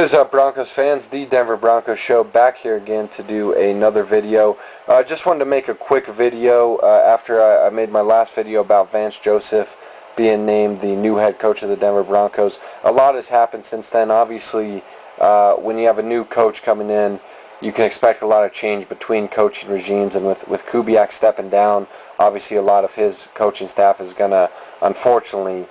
What is up, Broncos fans? The Denver Broncos Show back here again to do another video. Just wanted to make a quick video after I made my last video about Vance Joseph being named the new head coach of the Denver Broncos. A lot has happened since then. Obviously, when you have a new coach coming in, you can expect a lot of change between coaching regimes, and with Kubiak stepping down, obviously a lot of his coaching staff is going to, unfortunately,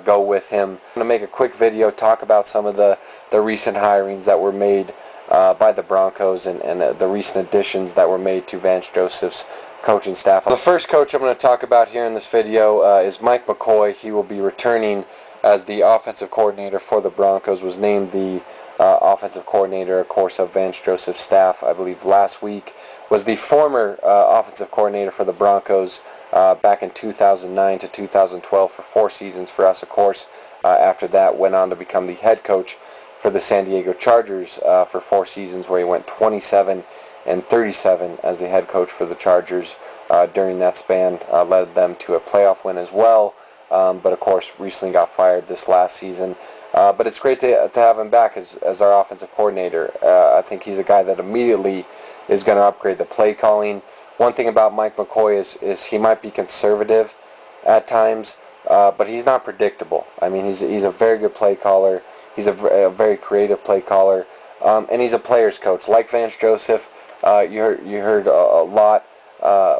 go with him. I'm going to make a quick video, talk about some of the recent hirings that were made by the Broncos and the recent additions that were made to Vance Joseph's coaching staff. The first coach I'm going to talk about here in this video is Mike McCoy. He will be returning as the offensive coordinator for the Broncos, was named the offensive coordinator, of course, of Vance Joseph's staff, I believe last week. Was the former offensive coordinator for the Broncos back in 2009 to 2012 for 4 seasons for us, of course. After that, went on to become the head coach for the San Diego Chargers for 4 seasons, where he went 27 and 37 as the head coach for the Chargers during that span. Led them to a playoff win as well, but of course recently got fired this last season. But it's great to have him back as our offensive coordinator. I think he's a guy that immediately is going to upgrade the play calling. One thing about Mike McCoy is he might be conservative at times, but he's not predictable. I mean, he's a very good play caller. He's a very creative play caller, and he's a player's coach. Like Vance Joseph, you heard a lot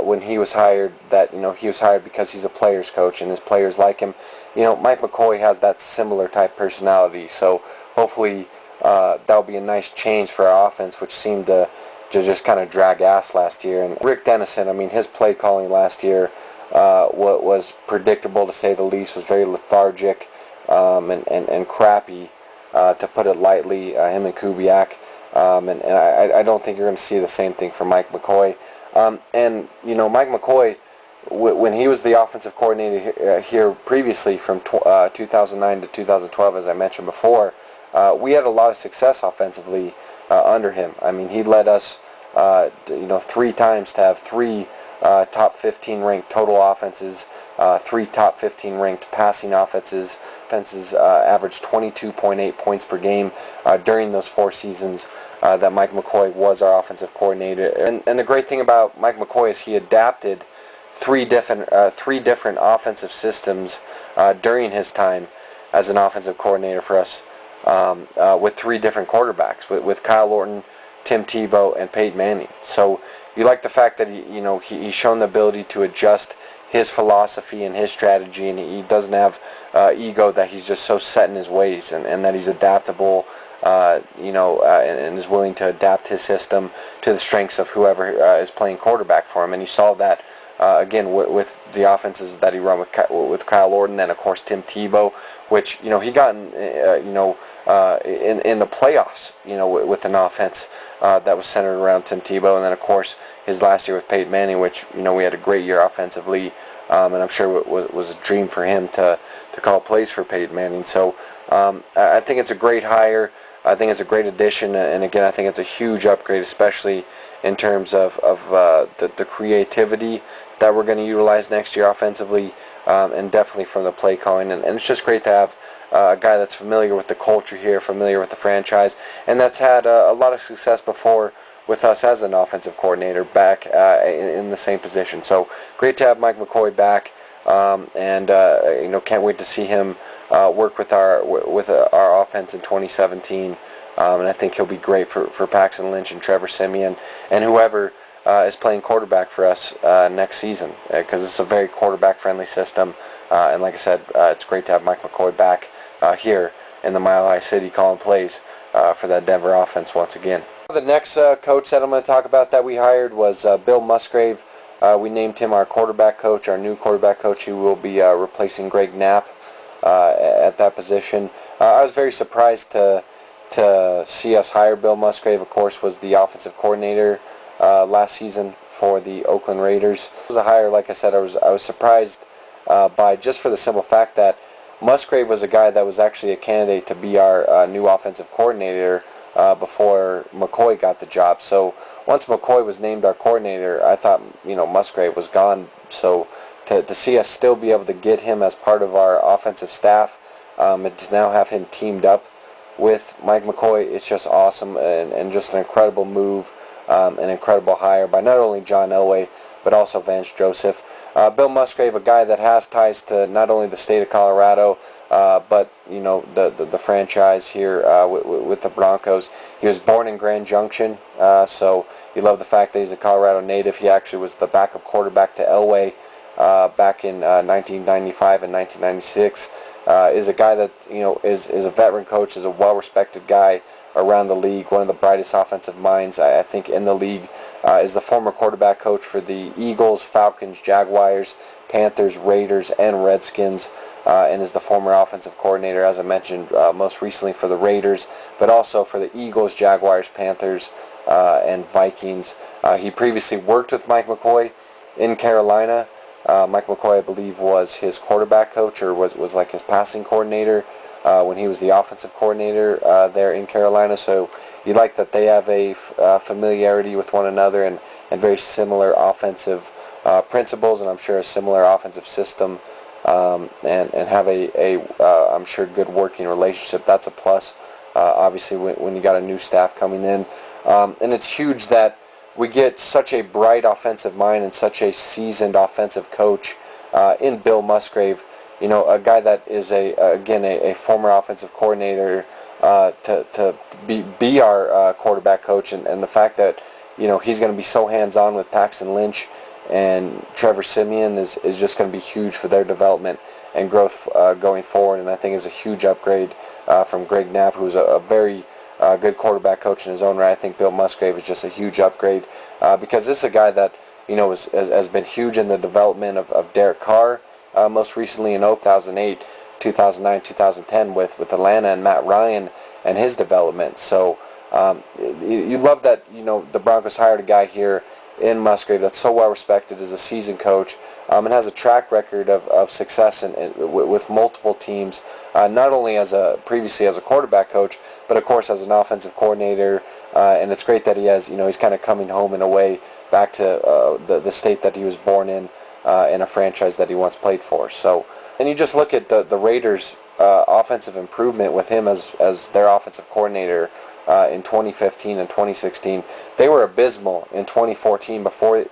when he was hired that he was hired because he's a player's coach and his players like him. Mike McCoy has that similar type personality, so hopefully that'll be a nice change for our offense, which seemed to just kind of drag ass last year. And Rick Dennison, I mean, his play calling last year was predictable, to say the least. Was very lethargic and crappy, to put it lightly. Him and Kubiak, and I don't think you're going to see the same thing from Mike McCoy. And Mike McCoy, when he was the offensive coordinator here previously from 2009 to 2012, as I mentioned before, we had a lot of success offensively under him. I mean, he led us 3 times to have 3 top 15 ranked total offenses, 3 top 15 ranked passing offenses. Averaged 22.8 points per game during those 4 seasons that Mike McCoy was our offensive coordinator. And the great thing about Mike McCoy is he adapted 3 different offensive systems during his time as an offensive coordinator for us, with 3 different quarterbacks, with Kyle Orton, Tim Tebow, and Peyton Manning. So you like the fact that he's shown the ability to adjust his philosophy and his strategy, and he doesn't have ego, that he's just so set in his ways, and that he's adaptable, and is willing to adapt his system to the strengths of whoever is playing quarterback for him. And he saw that again with the offenses that he run with Kyle Orton, and of course Tim Tebow, which he got in the playoffs, with an offense that was centered around Tim Tebow. And then of course his last year with Peyton Manning, which we had a great year offensively, and I'm sure it was a dream for him to call plays for Peyton Manning. So I think it's a great hire. I think it's a great addition, and again, I think it's a huge upgrade, especially in terms of the creativity that we're going to utilize next year offensively, and definitely from the play calling. And it's just great to have a guy that's familiar with the culture here, familiar with the franchise, and that's had a lot of success before with us as an offensive coordinator back in the same position. So great to have Mike McCoy back, and can't wait to see him work with our offense in 2017. And I think he'll be great for Paxton Lynch and Trevor Siemian and whoever is playing quarterback for us next season, because it's a very quarterback-friendly system. And like I said, it's great to have Mike McCoy back here in the Mile High City calling plays for that Denver offense once again. The next coach that I'm going to talk about that we hired was Bill Musgrave. We named him our quarterback coach, our new quarterback coach. He will be replacing Greg Knapp at that position. I was very surprised to see us hire Bill Musgrave. Of course, was the offensive coordinator last season for the Oakland Raiders. It was a hire, like I said, I was surprised by, just for the simple fact that Musgrave was a guy that was actually a candidate to be our new offensive coordinator before McCoy got the job. So once McCoy was named our coordinator, I thought Musgrave was gone. So to see us still be able to get him as part of our offensive staff, and to now have him teamed up with Mike McCoy. It's just awesome and just an incredible move, an incredible hire by not only John Elway but also Vance Joseph. Bill Musgrave, a guy that has ties to not only the state of Colorado, but the franchise here with the Broncos. He was born in Grand Junction, so you love the fact that he's a Colorado native. He actually was the backup quarterback to Elway back in 1995 and 1996. Is a guy that is a veteran coach, is a well-respected guy around the league, one of the brightest offensive minds I think in the league. Is the former quarterback coach for the Eagles, Falcons, Jaguars, Panthers, Raiders, and Redskins, and is the former offensive coordinator, as I mentioned, most recently for the Raiders, but also for the Eagles, Jaguars, Panthers, and Vikings. He previously worked with Mike McCoy in Carolina. Mike McCoy, I believe, was his quarterback coach, or was like his passing coordinator when he was the offensive coordinator there in Carolina. So you like that they have a familiarity with one another and very similar offensive principles, and I'm sure a similar offensive system, and have I'm sure good working relationship. That's a plus, obviously, when you got a new staff coming in. And it's huge that we get such a bright offensive mind and such a seasoned offensive coach in Bill Musgrave. A guy that is a former offensive coordinator to be our quarterback coach, and the fact that he's going to be so hands-on with Paxton Lynch and Trevor Siemian is just going to be huge for their development and growth going forward. And I think is a huge upgrade from Greg Knapp, who's a very good quarterback coach in his own right. I think Bill Musgrave is just a huge upgrade because this is a guy that has been huge in the development of Derek Carr, most recently in 2008, 2009, 2010 with Atlanta and Matt Ryan and his development. So you love that the Broncos hired a guy here in Musgrave that's so well respected as a seasoned coach, and has a track record of success with multiple teams, not only previously as a quarterback coach, but of course as an offensive coordinator. And it's great that he has, he's kind of coming home in a way back to the state that he was born in a franchise that he once played for. So, and you just look at the Raiders' offensive improvement with him as their offensive coordinator. In 2015 and 2016, they were abysmal. In 2014, before he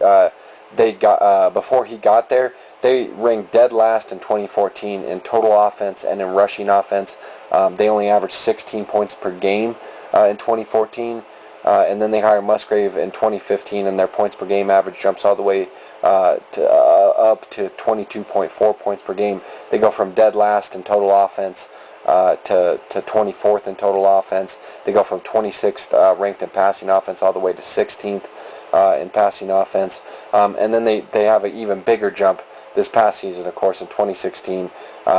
got there, they ranked dead last in 2014 in total offense and in rushing offense. They only averaged 16 points per game in 2014. And then they hire Musgrave in 2015, and their points per game average jumps all the way up to 22.4 points per game. They go from dead last in total offense to 24th in total offense. They go from 26th ranked in passing offense all the way to 16th in passing offense. And then they have an even bigger jump this past season, of course, in 2016.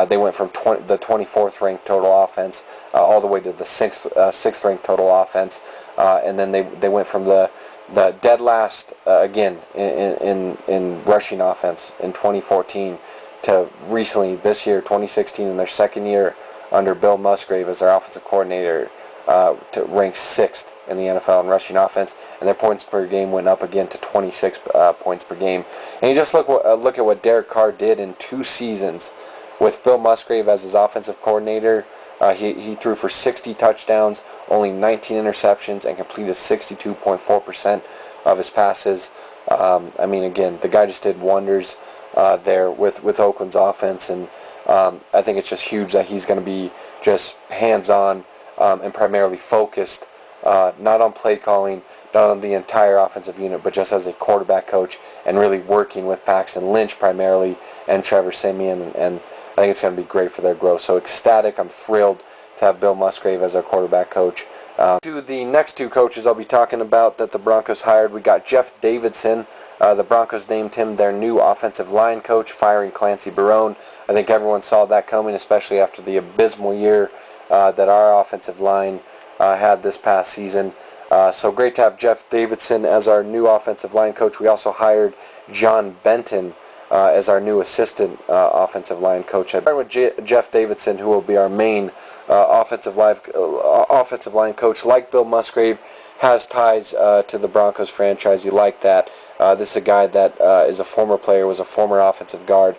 They went from the 24th ranked total offense all the way to the 6th ranked total offense. And then they went from the dead last again in rushing offense in 2014 to recently this year, 2016, in their second year under Bill Musgrave as their offensive coordinator, to rank 6th in the NFL in rushing offense, and their points per game went up again to 26 points per game. And you just look at what Derek Carr did in 2 seasons with Bill Musgrave as his offensive coordinator. He threw for 60 touchdowns, only 19 interceptions, and completed 62.4% of his passes. I mean, again, the guy just did wonders there with Oakland's offense, and I think it's just huge that he's going to be just hands-on and primarily focused, not on play calling, not on the entire offensive unit, but just as a quarterback coach and really working with Paxton Lynch primarily and Trevor Siemian, and I think it's going to be great for their growth. So ecstatic. I'm thrilled to have Bill Musgrave as our quarterback coach. To the next 2 coaches I'll be talking about that the Broncos hired, we got Jeff Davidson. The Broncos named him their new offensive line coach, firing Clancy Barone. I think everyone saw that coming, especially after the abysmal year that our offensive line had this past season. So great to have Jeff Davidson as our new offensive line coach. We also hired John Benton as our new assistant offensive line coach. I start with Jeff Davidson, who will be our main offensive line coach. Like Bill Musgrave, has ties to the Broncos franchise. You like that. This is a guy that is a former player, was a former offensive guard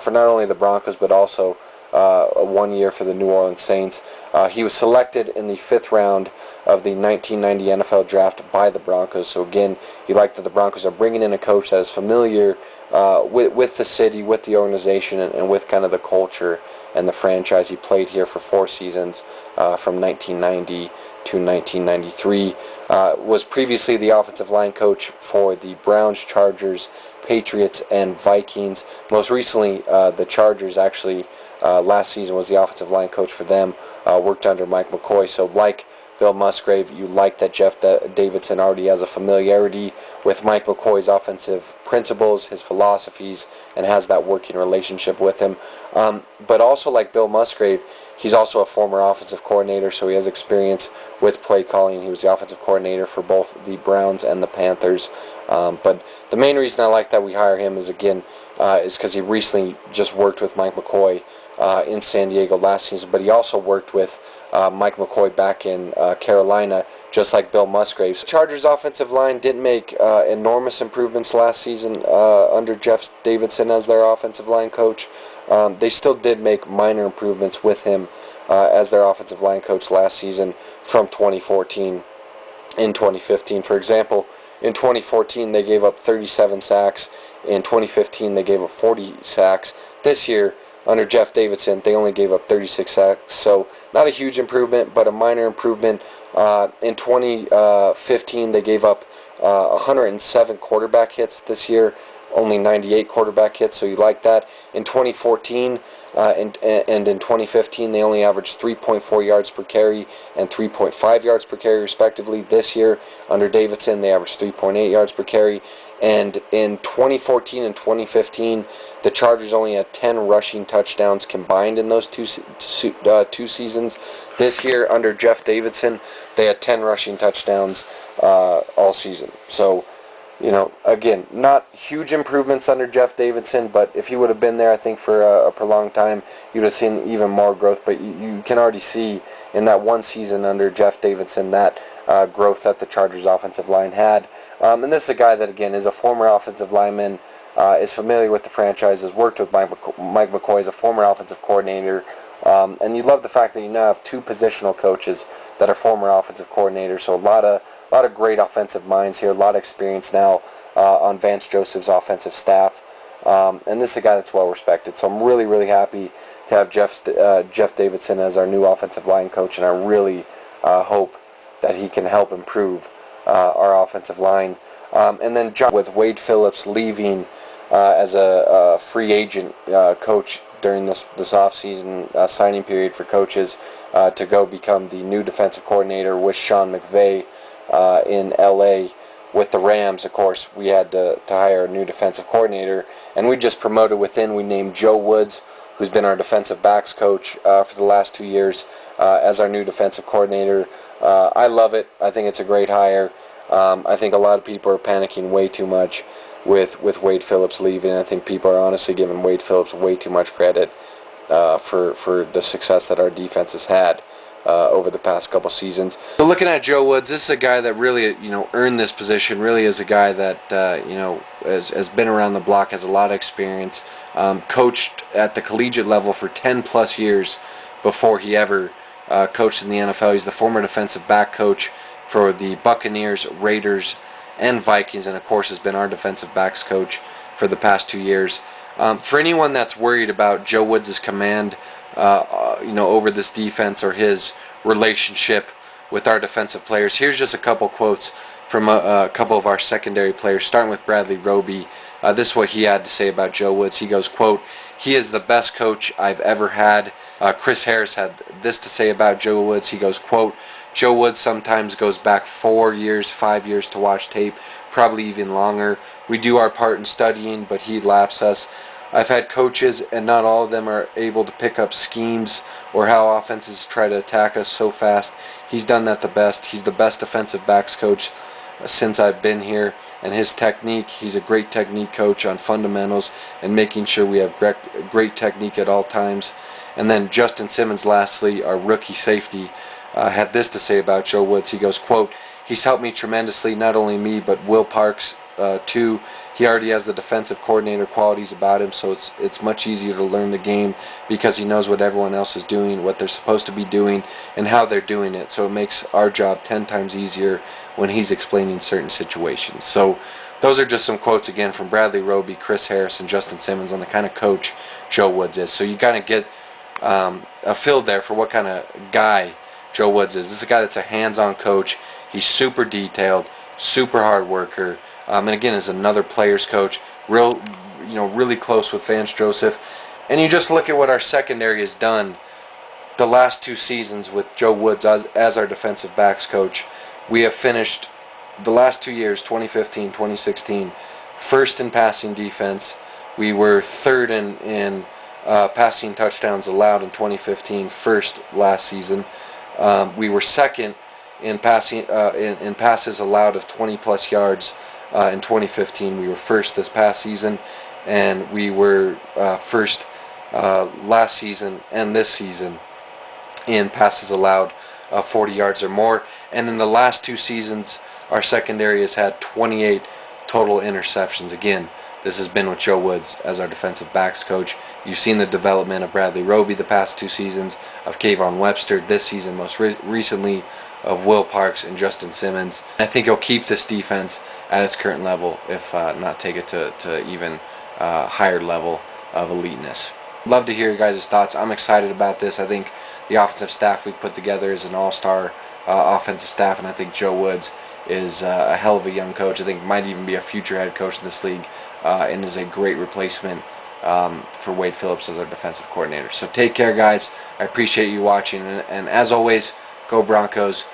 for not only the Broncos but also 1 year for the New Orleans Saints. He was selected in the 5th round of the 1990 NFL Draft by the Broncos. So again, you like that the Broncos are bringing in a coach that is familiar with the city, with the organization, and with kind of the culture and the franchise. He played here for 4 seasons from 1990 to 1993. Was previously the offensive line coach for the Browns, Chargers, Patriots, and Vikings. Most recently, the Chargers actually last season was the offensive line coach for them. Worked under Mike McCoy. So like Bill Musgrave, you like that Jeff Davidson already has a familiarity with Mike McCoy's offensive principles, his philosophies, and has that working relationship with him. But also like Bill Musgrave, he's also a former offensive coordinator, so he has experience with play calling. He was the offensive coordinator for both the Browns and the Panthers. But the main reason I like that we hire him is because he recently just worked with Mike McCoy in San Diego last season, but he also worked with Mike McCoy back in Carolina, just like Bill Musgrave. The Chargers' offensive line didn't make enormous improvements last season under Jeff Davidson as their offensive line coach. They still did make minor improvements with him as their offensive line coach last season from 2014 in 2015. For example, in 2014 they gave up 37 sacks. In 2015 they gave up 40 sacks. This year, under Jeff Davidson, they only gave up 36 sacks, so not a huge improvement, but a minor improvement. In 2015, they gave up 107 quarterback hits. This year, only 98 quarterback hits, so you like that. In 2014 and in 2015, they only averaged 3.4 yards per carry and 3.5 yards per carry, respectively. This year, under Davidson, they averaged 3.8 yards per carry. And in 2014 and 2015, the Chargers only had 10 rushing touchdowns combined in those two seasons. This year, under Jeff Davidson, they had 10 rushing touchdowns all season. So, again, not huge improvements under Jeff Davidson, but if he would have been there, I think, for a prolonged time, you'd have seen even more growth. But you can already see in that one season under Jeff Davidson that growth that the Chargers offensive line had. And this is a guy that, again, is a former offensive lineman, is familiar with the franchise, has worked with Mike McCoy, is a former offensive coordinator. And you love the fact that you now have 2 positional coaches that are former offensive coordinators. So a lot of great offensive minds here, a lot of experience now on Vance Joseph's offensive staff. And this is a guy that's well respected. So I'm really, really happy to have Jeff Davidson as our new offensive line coach, and I really hope that he can help improve our offensive line. And then with Wade Phillips leaving as a free agent coach during this offseason signing period for coaches to go become the new defensive coordinator with Sean McVay in L.A. with the Rams. Of course, we had to hire a new defensive coordinator, and we just promoted within. We named Joe Woods, who's been our defensive backs coach for the last 2 years, as our new defensive coordinator. I love it. I think it's a great hire. I think a lot of people are panicking way too much with Wade Phillips leaving. I think people are honestly giving Wade Phillips way too much credit for the success that our defense has had over the past couple seasons. So looking at Joe Woods, this is a guy that really earned this position. Really is a guy that has been around the block, has a lot of experience, coached at the collegiate level for 10 plus years before he ever coached in the NFL. He's the former defensive back coach for the Buccaneers, Raiders, and Vikings, and of course has been our defensive backs coach for the past 2 years. For anyone that's worried about Joe Woods' command over this defense or his relationship with our defensive players, here's just a couple quotes from a couple of our secondary players, starting with Bradley Roby. This is what he had to say about Joe Woods. He goes, quote, "He is the best coach I've ever had." Chris Harris had this to say about Joe Woods. He goes, quote, "Joe Woods sometimes goes back 4 years, 5 years to watch tape, probably even longer. We do our part in studying, but he laps us. I've had coaches, and not all of them are able to pick up schemes or how offenses try to attack us so fast. He's done that the best. He's the best defensive backs coach since I've been here, and his technique, he's a great technique coach on fundamentals and making sure we have great technique at all times." And then Justin Simmons, lastly, our rookie safety, had this to say about Joe Woods. He goes, quote, "He's helped me tremendously, not only me, but Will Parks, too. he already has the defensive coordinator qualities about him, so it's much easier to learn the game because he knows what everyone else is doing, what they're supposed to be doing, and how they're doing it. So it makes our job 10 times easier when he's explaining certain situations. So those are just some quotes again from Bradley Roby, Chris Harris, and Justin Simmons on the kind of coach Joe Woods is. So you kind of get a feel there for what kind of guy Joe Woods is. This is a guy that's a hands-on coach. He's super detailed, super hard worker, and again is another player's coach. Really close with Vance Joseph. And you just look at what our secondary has done the last 2 seasons with Joe Woods as our defensive backs coach. We have finished the last 2 years, 2015, 2016, first in passing defense. We were third in passing touchdowns allowed in 2015, first last season. We were second in passing in passes allowed of 20+ yards in 2015. We were first this past season, and we were first last season and this season in passes allowed 40 yards or more. And in the last 2 seasons, our secondary has had 28 total interceptions. Again, this has been with Joe Woods as our defensive backs coach. You've seen the development of Bradley Roby the past 2 seasons, of Kayvon Webster this season, most recently of Will Parks and Justin Simmons. I think he'll keep this defense at its current level, if not take it to even higher level of eliteness. Love to hear your guys' thoughts. I'm excited about this. I think the offensive staff we put together is an all-star offensive staff, and I think Joe Woods is a hell of a young coach. I think might even be a future head coach in this league, and is a great replacement for Wade Phillips as our defensive coordinator. So take care, guys. I appreciate you watching, and as always, go Broncos.